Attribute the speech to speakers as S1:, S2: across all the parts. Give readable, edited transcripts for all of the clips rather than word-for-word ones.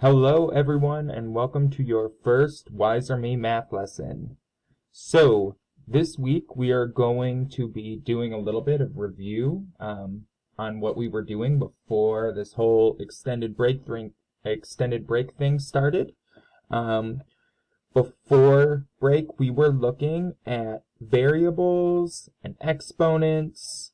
S1: Hello everyone and welcome to your first Wizer.me math lesson. So this week we are going to be doing a little bit of review on what we were doing before this whole extended break thing started. Before break we were looking at variables and exponents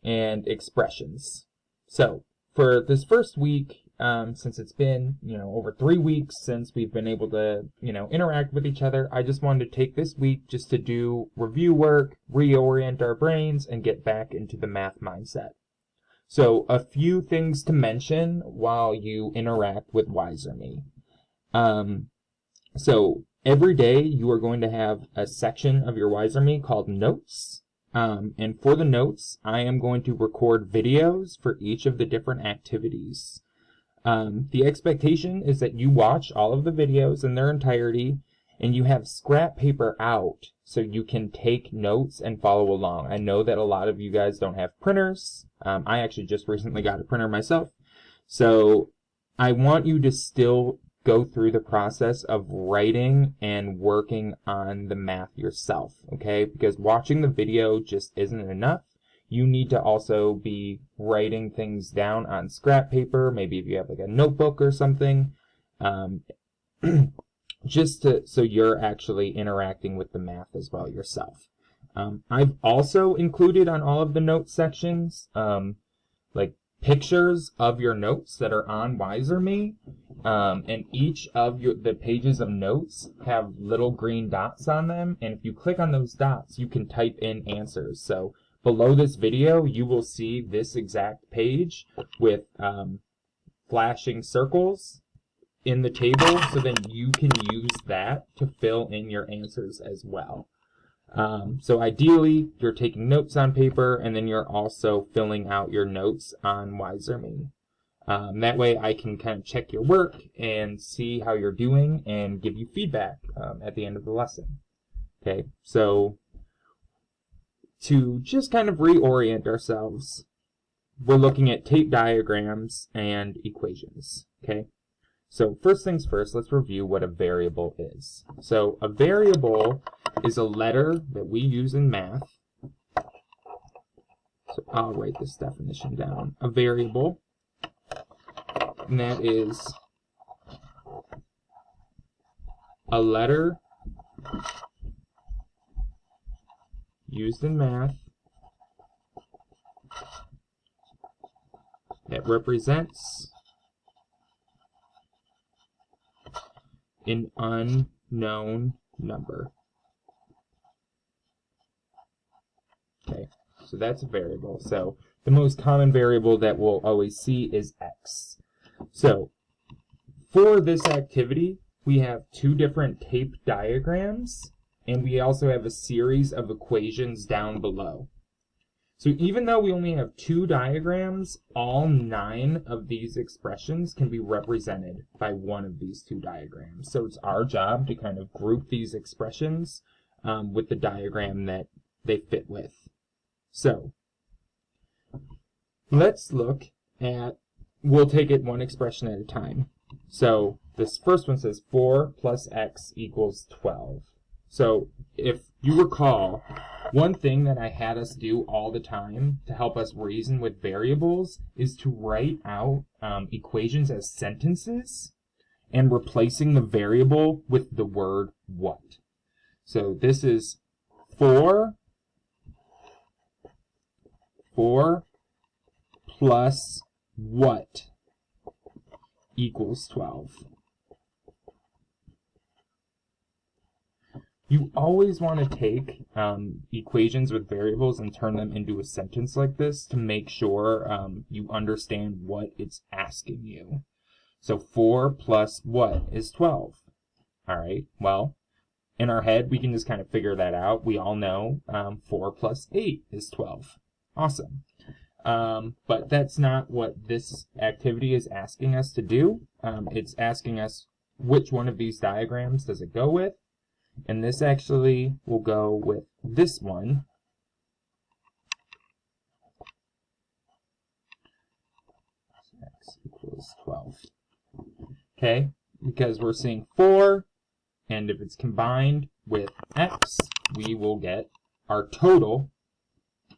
S1: and expressions. So for this first week, since it's been, over 3 weeks since we've been able to, interact with each other, I just wanted to take this week just to do review work, reorient our brains, and get back into the math mindset. So a few things to mention while you interact with Wizer.me. So every day you are going to have a section of your Wizer.me called Notes. And for the notes, I am going to record videos for each of the different activities. The expectation is that you watch all of the videos in their entirety and you have scrap paper out so you can take notes and follow along. I know that a lot of you guys don't have printers. I actually just recently got a printer myself. So I want you to still go through the process of writing and working on the math yourself, okay? Because watching the video just isn't enough. You need to also be writing things down on scrap paper, maybe if you have like a notebook or something, so you're actually interacting with the math as well yourself. I've also included on all of the note sections, like pictures of your notes that are on Wizer.me, and each of the pages of notes have little green dots on them, and if you click on those dots, you can type in answers. So below this video, you will see this exact page with flashing circles in the table, so then you can use that to fill in your answers as well. So ideally, you're taking notes on paper, and then you're also filling out your notes on Wizer.me. That way I can kind of check your work and see how you're doing and give you feedback at the end of the lesson. Okay, so to just kind of reorient ourselves, we're looking at tape diagrams and equations, okay? So first things first, let's review what a variable is. So a variable is a letter that we use in math. So I'll write this definition down. A variable, and that is a letter used in math that represents an unknown number. Okay, so that's a variable. So the most common variable that we'll always see is x. So for this activity, we have two different tape diagrams, and we also have a series of equations down below. So even though we only have two diagrams, all 9 of these expressions can be represented by one of these two diagrams. So it's our job to kind of group these expressions with the diagram that they fit with. So let's look at, we'll take it one expression at a time. So this first one says 4 plus x equals 12. So if you recall, one thing that I had us do all the time to help us reason with variables is to write out equations as sentences and replacing the variable with the word what. So this is 4 plus what equals 12. You always want to take equations with variables and turn them into a sentence like this to make sure you understand what it's asking you. So 4 plus what is 12? All right, well, in our head, we can just kind of figure that out. We all know 4 plus 8 is 12. Awesome. But that's not what this activity is asking us to do. It's asking us which one of these diagrams does it go with. And this actually will go with this one. X equals 12. okay? Because we're seeing 4, and if it's combined with x, we will get our total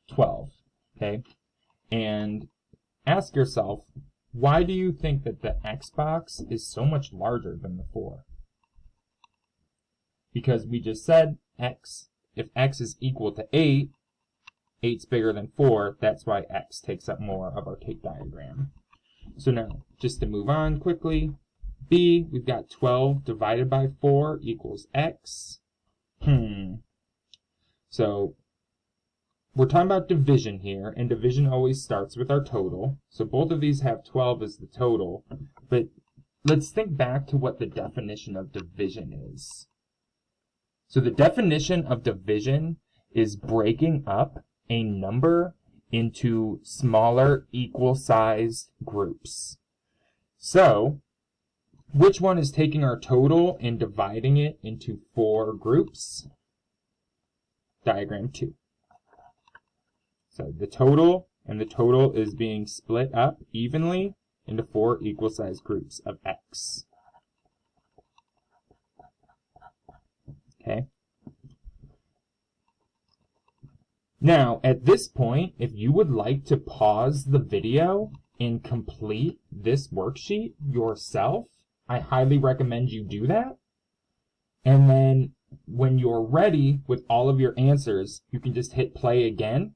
S1: 12, okay? And ask yourself, why do you think that the x box is so much larger than the 4? Because we just said x, if x is equal to 8, 8's bigger than 4, that's why x takes up more of our tape diagram. So now, just to move on quickly, B, we've got 12 divided by 4 equals x. So, we're talking about division here, and division always starts with our total. So both of these have 12 as the total, but let's think back to what the definition of division is. So the definition of division is breaking up a number into smaller equal-sized groups. So, which one is taking our total and dividing it into 4 groups? Diagram 2. So the total and the total is being split up evenly into 4 equal-sized groups of x. Okay. Now, at this point, if you would like to pause the video and complete this worksheet yourself, I highly recommend you do that. And then when you're ready with all of your answers, you can just hit play again,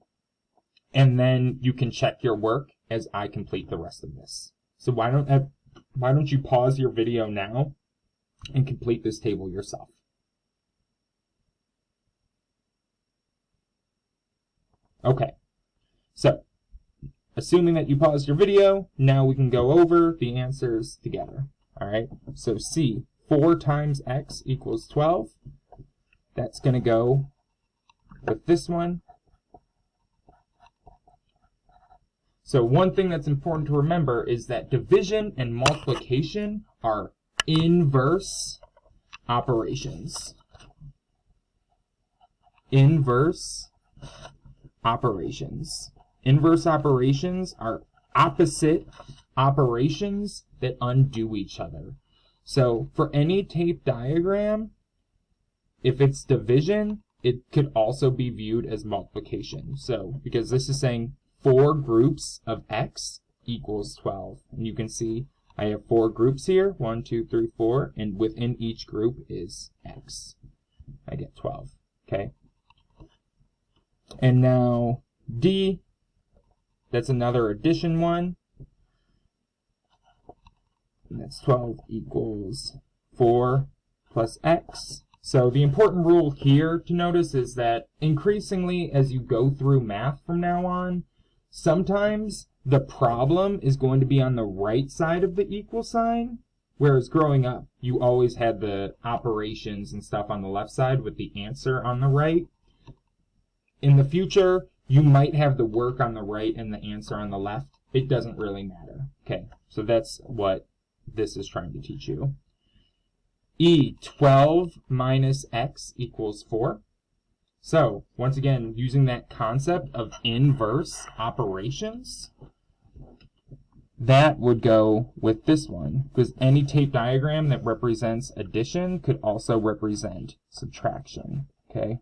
S1: and then you can check your work as I complete the rest of this. So why don't you pause your video now and complete this table yourself? Okay, so assuming that you paused your video, now we can go over the answers together. All right, so C, 4 times x equals 12. That's going to go with this one. So one thing that's important to remember is that division and multiplication are inverse operations. Inverse operations. Inverse operations are opposite operations that undo each other. So for any tape diagram, if it's division, it could also be viewed as multiplication. So because this is saying 4 groups of x equals 12. And you can see I have 4 groups here, 1, 2, 3, 4, and within each group is x. I get 12, okay? And now D, that's another addition one. And that's 12 equals 4 plus x. So the important rule here to notice is that increasingly as you go through math from now on, sometimes the problem is going to be on the right side of the equal sign, whereas growing up, you always had the operations and stuff on the left side with the answer on the right. In the future, you might have the work on the right and the answer on the left. It doesn't really matter. Okay, so that's what this is trying to teach you. E, 12 minus x equals 4. So, once again, using that concept of inverse operations, that would go with this one, because any tape diagram that represents addition could also represent subtraction, okay?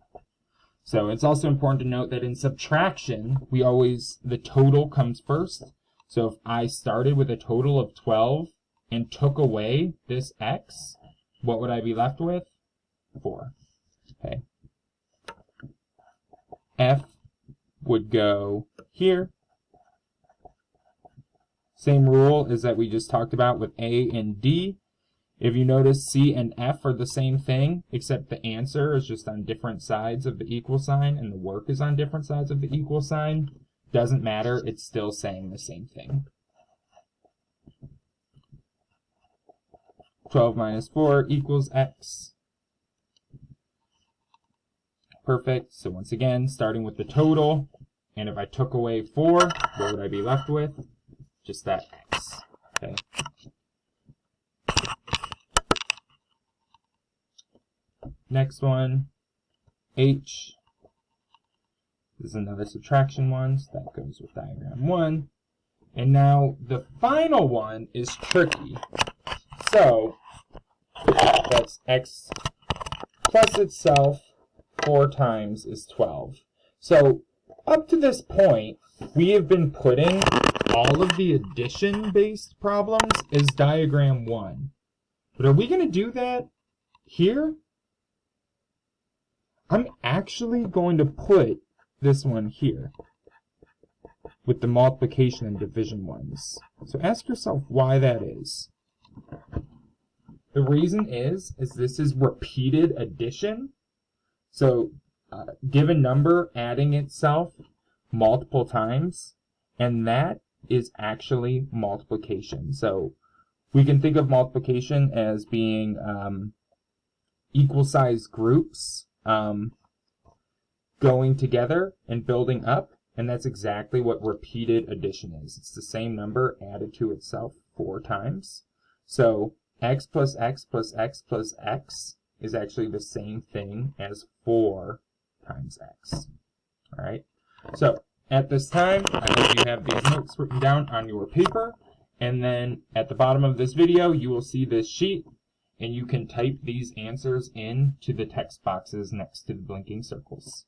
S1: So it's also important to note that in subtraction, the total comes first. So if I started with a total of 12 and took away this x, what would I be left with? 4, okay? F would go here. Same rule as that we just talked about with A and D. If you notice, C and F are the same thing, except the answer is just on different sides of the equal sign and the work is on different sides of the equal sign. Doesn't matter, it's still saying the same thing. 12 minus 4 equals x. Perfect. So once again, starting with the total, and if I took away 4, what would I be left with? Just that x. Okay. Next one, H. This is another subtraction one, so that goes with diagram 1. And now the final one is tricky. So that's x plus itself 4 times is 12. So up to this point, we have been putting all of the addition-based problems as diagram 1. But are we going to do that here? I'm actually going to put this one here with the multiplication and division ones. So ask yourself why that is. The reason is this is repeated addition. So given number adding itself multiple times, and that is actually multiplication. So we can think of multiplication as being equal size groups going together and building up, and that's exactly what repeated addition is. It's the same number added to itself 4 times. So x plus x plus x plus x is actually the same thing as 4 times x. All right. So at this time, I hope you have these notes written down on your paper, and then at the bottom of this video, you will see this sheet, and you can type these answers into the text boxes next to the blinking circles.